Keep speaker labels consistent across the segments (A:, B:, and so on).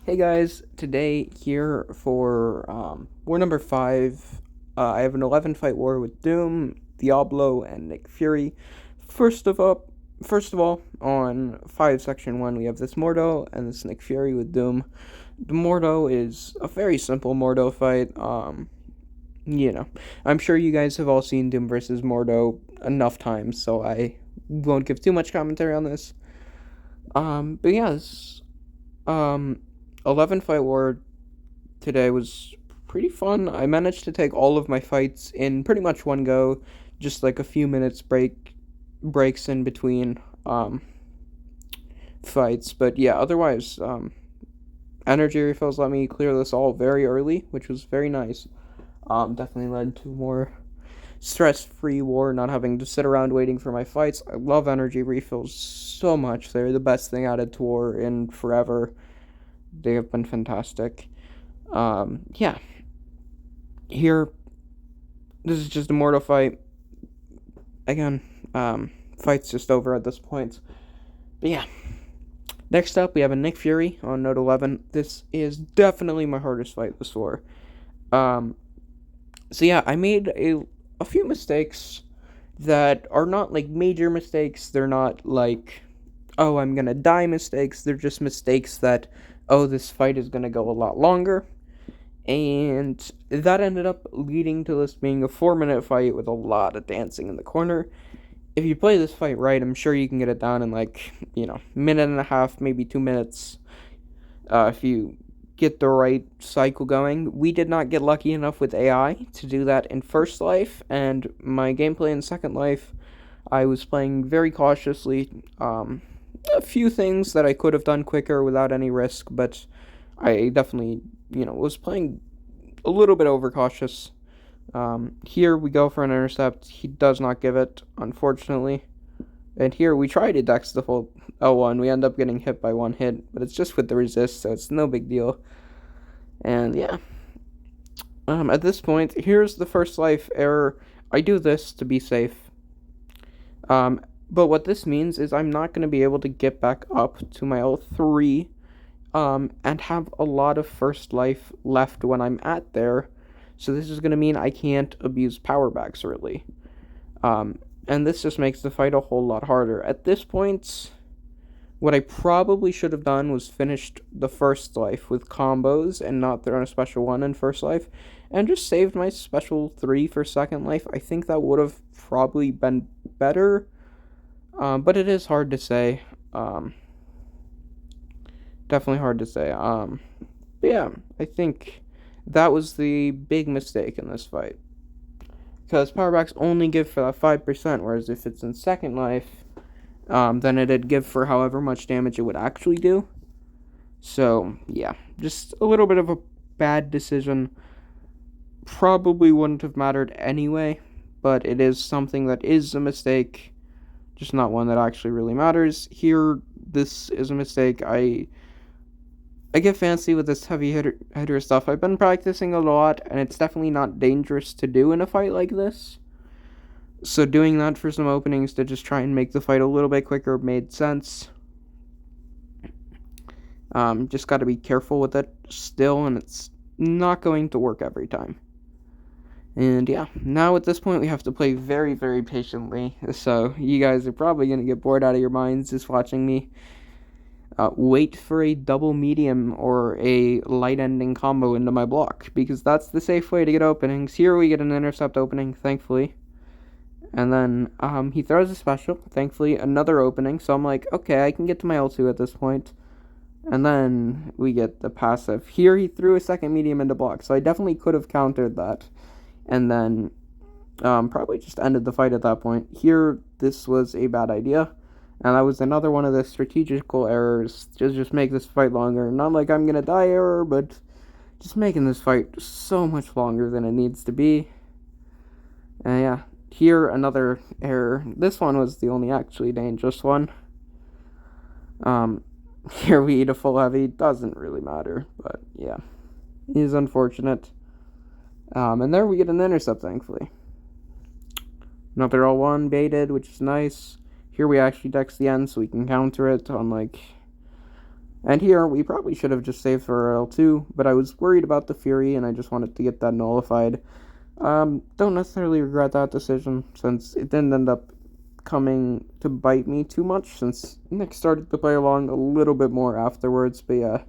A: Hey guys, today here for war number 5. I have an 11 fight war with Doom, Diablo, and Nick Fury. First of all, on 5 section 1 we have this Mordo and this Nick Fury with Doom. The Mordo is a very simple Mordo fight. I'm sure you guys have all seen Doom versus Mordo enough times, so I won't give too much commentary on this. But yeah, this, um 11 fight war today was pretty fun. I managed to take all of my fights in pretty much one go, just like a few minutes breaks in between fights. But yeah, otherwise, energy refills let me clear this all very early, which was very nice. Definitely led to more stress-free war, not having to sit around waiting for my fights. I love energy refills so much. They're the best thing added to war in forever. They have been fantastic. Yeah. Here, this is just a Mortal fight. Again, fight's just over at this point. But yeah. Next up, we have a Nick Fury on Note 11. This is definitely my hardest fight this war. So yeah, I made a few mistakes that are not like major mistakes. They're not like, oh, I'm gonna die mistakes. They're just mistakes that, oh, this fight is gonna go a lot longer. And that ended up leading to this being a 4-minute fight with a lot of dancing in the corner. If you play this fight right, I'm sure you can get it down in like, minute and a half, maybe 2 minutes. If you get the right cycle going. We did not get lucky enough with AI to do that in First Life, and my gameplay in Second Life, I was playing very cautiously. A few things that I could have done quicker without any risk, but I definitely, was playing a little bit overcautious. Here we go for an intercept. He does not give it, unfortunately. And here we try to dex the full L1. We end up getting hit by one hit, but it's just with the resist, so it's no big deal. And yeah. At this point, here's the first life error. I do this to be safe. But what this means is I'm not going to be able to get back up to my L3 and have a lot of first life left when I'm at there. So this is going to mean I can't abuse power backs really. And this just makes the fight a whole lot harder. At this point, what I probably should have done was finished the first life with combos and not thrown a special 1 in first life, and just saved my special 3 for second life. I think that would have probably been better, but it is hard to say. Definitely hard to say. But yeah, I think that was the big mistake in this fight. Because powerbacks only give for that 5%, whereas if it's in second life, then it'd give for however much damage it would actually do. So, yeah, just a little bit of a bad decision. Probably wouldn't have mattered anyway, but it is something that is a mistake, just not one that actually really matters. Here, this is a mistake. I get fancy with this heavy hitter stuff. I've been practicing a lot, and it's definitely not dangerous to do in a fight like this. So doing that for some openings to just try and make the fight a little bit quicker made sense. Just got to be careful with it still, and it's not going to work every time. And yeah, now at this point we have to play very, very patiently. So you guys are probably going to get bored out of your minds just watching me wait for a double medium or a light ending combo into my block, because that's the safe way to get openings. Here we get an intercept opening, thankfully. And then he throws a special, thankfully, another opening. So I'm like, okay, I can get to my L2 at this point. And then we get the passive. Here he threw a second medium into block, so I definitely could have countered that. And then probably just ended the fight at that point. Here, this was a bad idea. And that was another one of the strategical errors. Just make this fight longer. Not like I'm gonna die error, but just making this fight so much longer than it needs to be. And yeah, here another error. This one was the only actually dangerous one. Here we eat a full heavy. Doesn't really matter, but yeah, it is unfortunate. And there we get an intercept, thankfully. Another L1 baited, which is nice. Here we actually dex the end so we can counter it on like And here, we probably should have just saved for L2, but I was worried about the Fury, and I just wanted to get that nullified. Don't necessarily regret that decision, since it didn't end up coming to bite me too much, since Nick started to play along a little bit more afterwards, but yeah.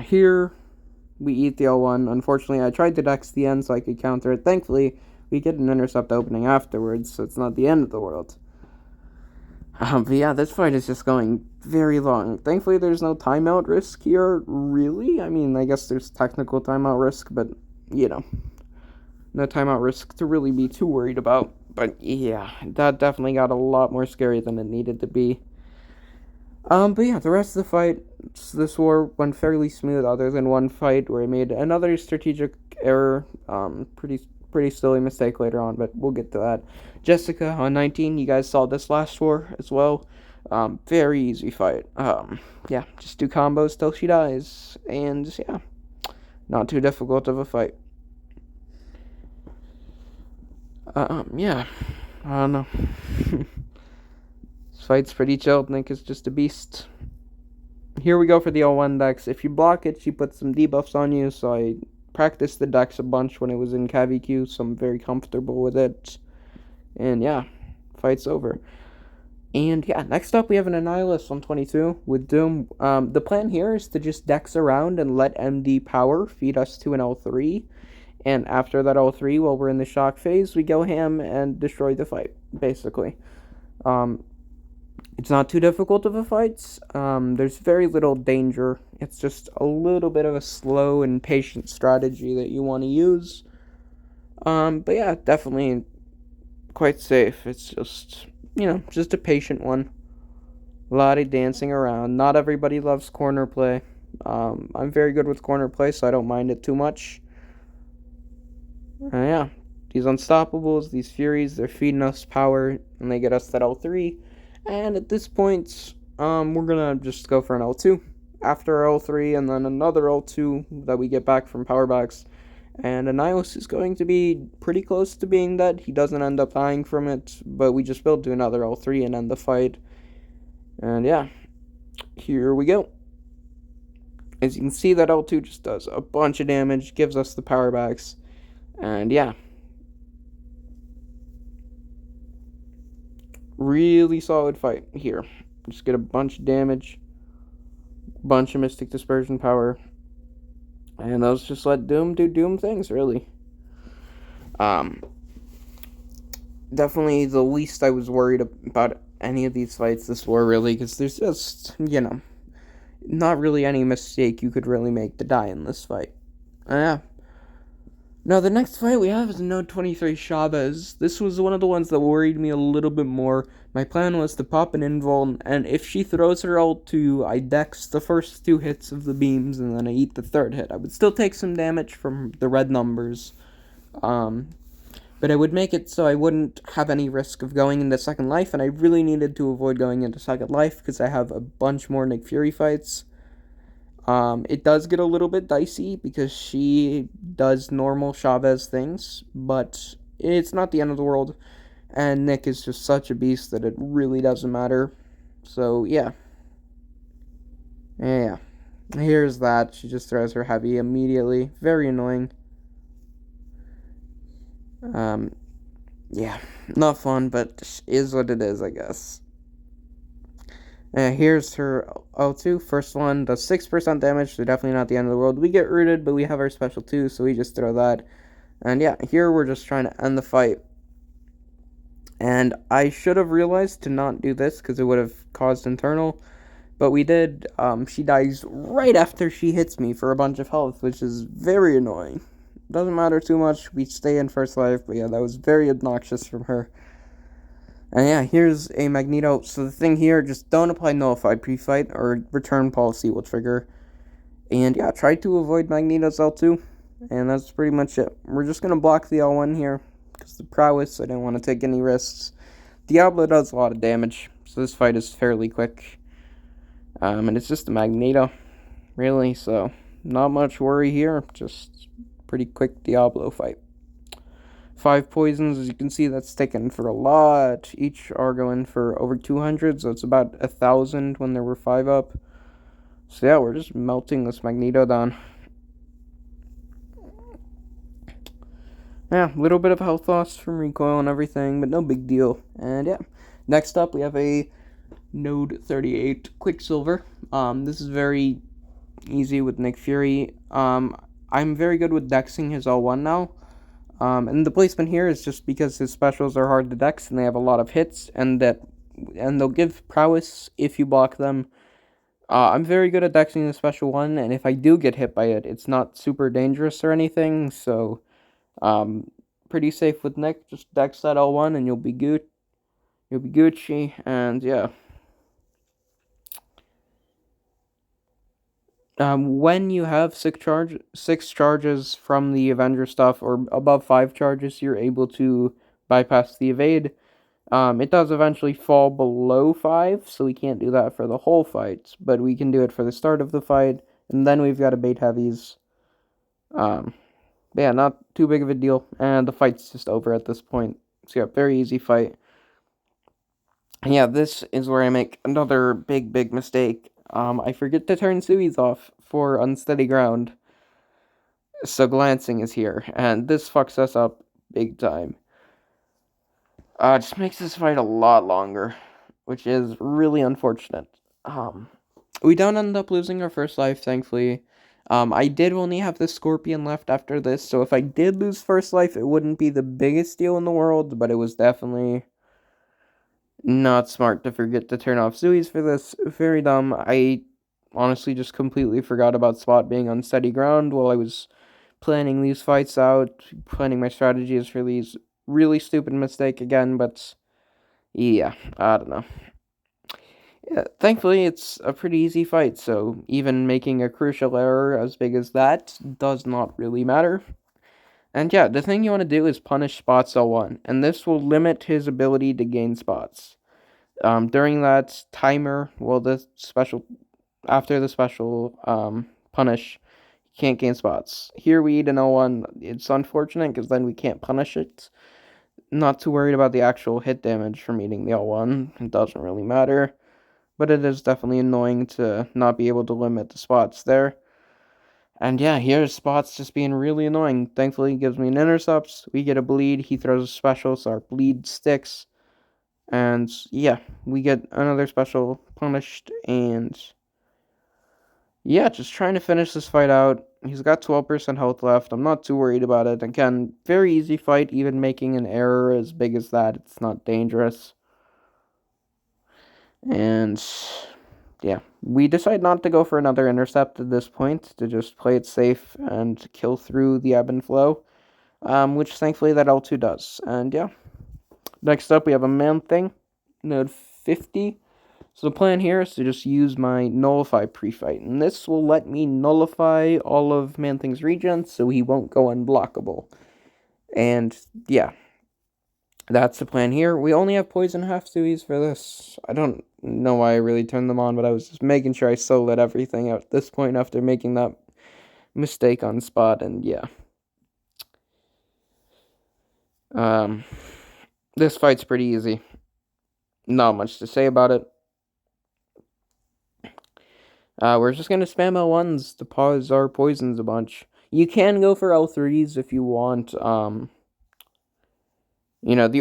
A: Here, we eat the L1. Unfortunately, I tried to dex the end so I could counter it. Thankfully, we get an intercept opening afterwards, so it's not the end of the world. But yeah, this fight is just going very long. Thankfully, there's no timeout risk here, really. I mean, I guess there's technical timeout risk, but, you know, no timeout risk to really be too worried about. But yeah, that definitely got a lot more scary than it needed to be. But yeah, the rest of the fight, this war went fairly smooth, other than one fight where I made another strategic error. Pretty silly mistake later on, but we'll get to that. Jessica on 19, you guys saw this last war as well. Very easy fight. Yeah, just do combos till she dies, and yeah, not too difficult of a fight. Yeah, I don't know. This fight's pretty chilled. Nick is just a beast. Here we go for the L1 dex. If you block it, she puts some debuffs on you, so I practiced the dex a bunch when it was in CavEQ, so I'm very comfortable with it. And yeah, fight's over. And yeah, next up we have an Annihilus on 22 with Doom. The plan here is to just dex around and let MD power feed us to an L3. And after that L3, while we're in the shock phase, we go ham and destroy the fight, basically. It's not too difficult of a fight. There's very little danger. It's just a little bit of a slow and patient strategy that you want to use. But yeah, definitely quite safe. It's just, just a patient one. A lot of dancing around. Not everybody loves corner play. I'm very good with corner play, so I don't mind it too much. Yeah, these Unstoppables, these Furies, they're feeding us power, and they get us that L3. And at this point, we're gonna just go for an L2 after L3, and then another L2 that we get back from powerbacks. And Annihilus is going to be pretty close to being dead. He doesn't end up dying from it, but we just build to another L3 and end the fight. And yeah, here we go. As you can see, that L2 just does a bunch of damage, gives us the powerbacks, and yeah. Really solid fight here. Just get a bunch of damage, bunch of Mystic Dispersion power, and those just let Doom do Doom things, really. Definitely the least I was worried about any of these fights this war, really, because there's just, not really any mistake you could really make to die in this fight. Yeah. Now, the next fight we have is Node 23 Chavez. This was one of the ones that worried me a little bit more. My plan was to pop an invuln, and if she throws her ult to, I dex the first 2 hits of the beams, and then I eat the 3rd hit. I would still take some damage from the red numbers, but I would make it so I wouldn't have any risk of going into Second Life, and I really needed to avoid going into Second Life, because I have a bunch more Nick Fury fights. It does get a little bit dicey because she does normal Chavez things, but it's not the end of the world, and Nick is just such a beast that it really doesn't matter. So, yeah. Yeah. Here's that. She just throws her heavy immediately. Very annoying. Yeah. Not fun, but is what it is, I guess. Here's her L2. First one does 6% damage, so definitely not the end of the world. We get rooted, but we have our special 2, so we just throw that. And yeah, here we're just trying to end the fight. And I should have realized to not do this, because it would have caused internal. But we did. She dies right after she hits me for a bunch of health, which is very annoying. Doesn't matter too much. We stay in first life, but yeah, that was very obnoxious from her. And yeah, here's a Magneto. So the thing here, just don't apply Nullify pre-fight, or Return Policy will trigger. And yeah, try to avoid Magneto's L2. And that's pretty much it. We're just going to block the L1 here, because the prowess, I didn't want to take any risks. Diablo does a lot of damage, so this fight is fairly quick. And it's just a Magneto, really, so not much worry here. Just pretty quick Diablo fight. 5 poisons. As you can see, that's taken for a lot. Each are going for over 200, so it's about 1,000 when there were 5 up. So yeah, we're just melting this Magneto down. Yeah, a little bit of health loss from recoil and everything, but no big deal. And yeah, next up we have a Node 38 Quicksilver. This is very easy with Nick Fury. I'm very good with dexing his L1 now. And the placement here is just because his specials are hard to dex and they have a lot of hits, and they'll give prowess if you block them. I'm very good at dexing the special one, and if I do get hit by it, it's not super dangerous or anything. So, pretty safe with Nick. Just dex that L1, and you'll be good. You'll be Gucci, and yeah. When you have six charges from the Avenger stuff, or above 5 charges, you're able to bypass the evade. It does eventually fall below 5, so we can't do that for the whole fight, but we can do it for the start of the fight, and then we've got to bait heavies. Yeah, not too big of a deal, and the fight's just over at this point. So yeah, very easy fight. And yeah, this is where I make another big mistake. I forget to turn Sui's off for unsteady ground, so glancing is here, and this fucks us up big time. Just makes this fight a lot longer, which is really unfortunate. We don't end up losing our first life, thankfully. I did only have the Scorpion left after this, so if I did lose first life, it wouldn't be the biggest deal in the world, but it was definitely not smart to forget to turn off Zui's for this. Very dumb. I honestly just completely forgot about Spot being on steady ground while I was planning these fights out, planning my strategies for these. Really stupid mistake again, but yeah, I don't know. Yeah, thankfully, it's a pretty easy fight, so even making a crucial error as big as that does not really matter. And yeah, the thing you want to do is punish Spots L1, and this will limit his ability to gain spots. During that timer, well, after the special punish, you can't gain spots. Here we eat an L1. It's unfortunate because then we can't punish it. Not too worried about the actual hit damage from eating the L1. It doesn't really matter. But it is definitely annoying to not be able to limit the spots there. And yeah, here's Spots just being really annoying. Thankfully, he gives me an intercept. We get a bleed. He throws a special, so our bleed sticks. And yeah, we get another special punished. And yeah, just trying to finish this fight out. He's got 12% health left. I'm not too worried about it. Again, very easy fight. Even making an error as big as that, it's not dangerous. And yeah, we decide not to go for another intercept at this point, to just play it safe and kill through the ebb and flow, which thankfully that L2 does. And yeah, next up we have a Man-Thing, node 50. So the plan here is to just use my Nullify pre-fight, and this will let me nullify all of Man-Thing's regents so he won't go unblockable. And yeah, that's the plan here. We only have poison half Sui's for this. I don't know why I really turned them on, but I was just making sure I still let everything out at this point after making that mistake on Spot, and yeah. This fight's pretty easy. Not much to say about it. We're just gonna spam L1s to pause our poisons a bunch. You can go for L3s if you want. The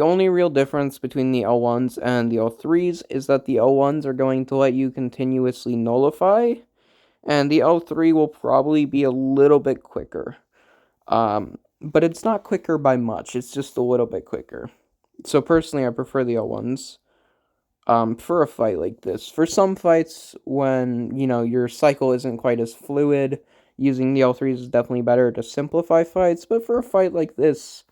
A: only real difference between the L1s and the L3s is that the L1s are going to let you continuously nullify, and the L3 will probably be a little bit quicker. But it's not quicker by much, it's just a little bit quicker. So personally, I prefer the L1s. For a fight like this. For some fights, when, your cycle isn't quite as fluid, using the L3s is definitely better to simplify fights, but for a fight like this,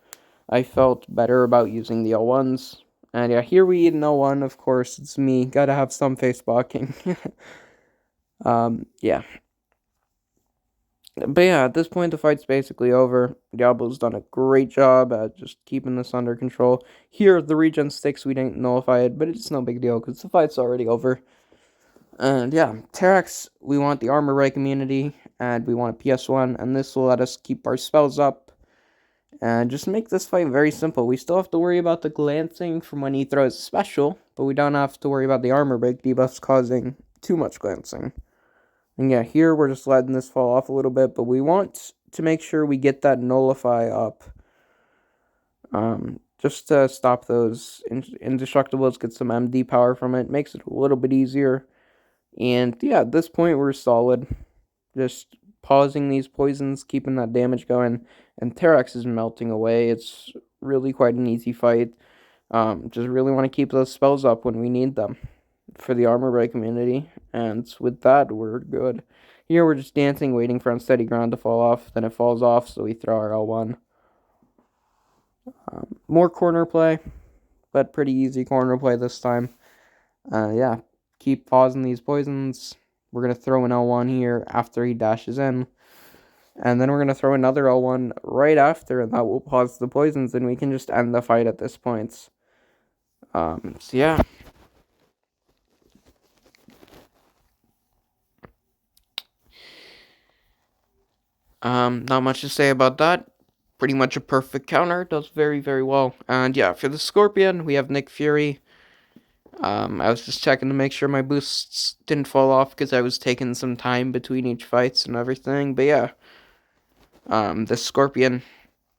A: I felt better about using the L1s. And yeah, here we eat an L1, of course, it's me, gotta have some face blocking. Yeah. But yeah, at this point, the fight's basically over. Diablo's done a great job at just keeping this under control. Here, the regen sticks, we didn't nullify it, but it's no big deal, because the fight's already over. And yeah, Terrax, we want the armor break immunity, and we want a PS1, and this will let us keep our spells up. And just make this fight very simple. We still have to worry about the glancing from when he throws special, but we don't have to worry about the armor break debuffs causing too much glancing. And yeah, here we're just letting this fall off a little bit, but we want to make sure we get that nullify up. Just to stop those indestructibles, get some MD power from it, makes it a little bit easier. And yeah, at this point we're solid. Just pausing these poisons, keeping that damage going, and Terrax is melting away. It's really quite an easy fight. Just really want to keep those spells up when we need them for the armor break community, and with that, we're good. Here, we're just dancing, waiting for unsteady ground to fall off, then it falls off, so we throw our L1. More corner play, but pretty easy corner play this time. Yeah, keep pausing these poisons. We're going to throw an L1 here after he dashes in. And then we're going to throw another L1 right after, and that will pause the poisons, and we can just end the fight at this point. So yeah. Not much to say about that. Pretty much a perfect counter. Does very, very well. And yeah, for the Scorpion, we have Nick Fury. I was just checking to make sure my boosts didn't fall off because I was taking some time between each fights and everything. But yeah, the Scorpion,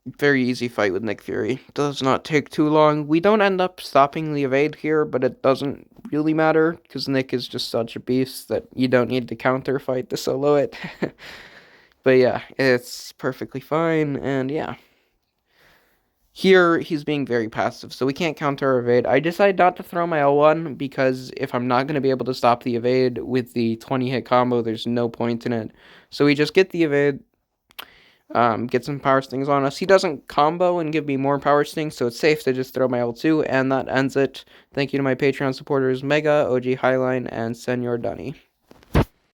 A: very easy fight with Nick Fury. Does not take too long. We don't end up stopping the evade here, but it doesn't really matter because Nick is just such a beast that you don't need to counter fight to solo it. But yeah, it's perfectly fine, and yeah. Here, he's being very passive, so we can't counter evade. I decided not to throw my L1, because if I'm not going to be able to stop the evade with the 20-hit combo, there's no point in it. So we just get the evade, get some power stings on us. He doesn't combo and give me more power stings, so it's safe to just throw my L2, and that ends it. Thank you to my Patreon supporters, Mega, OG Highline, and Senor Dunny.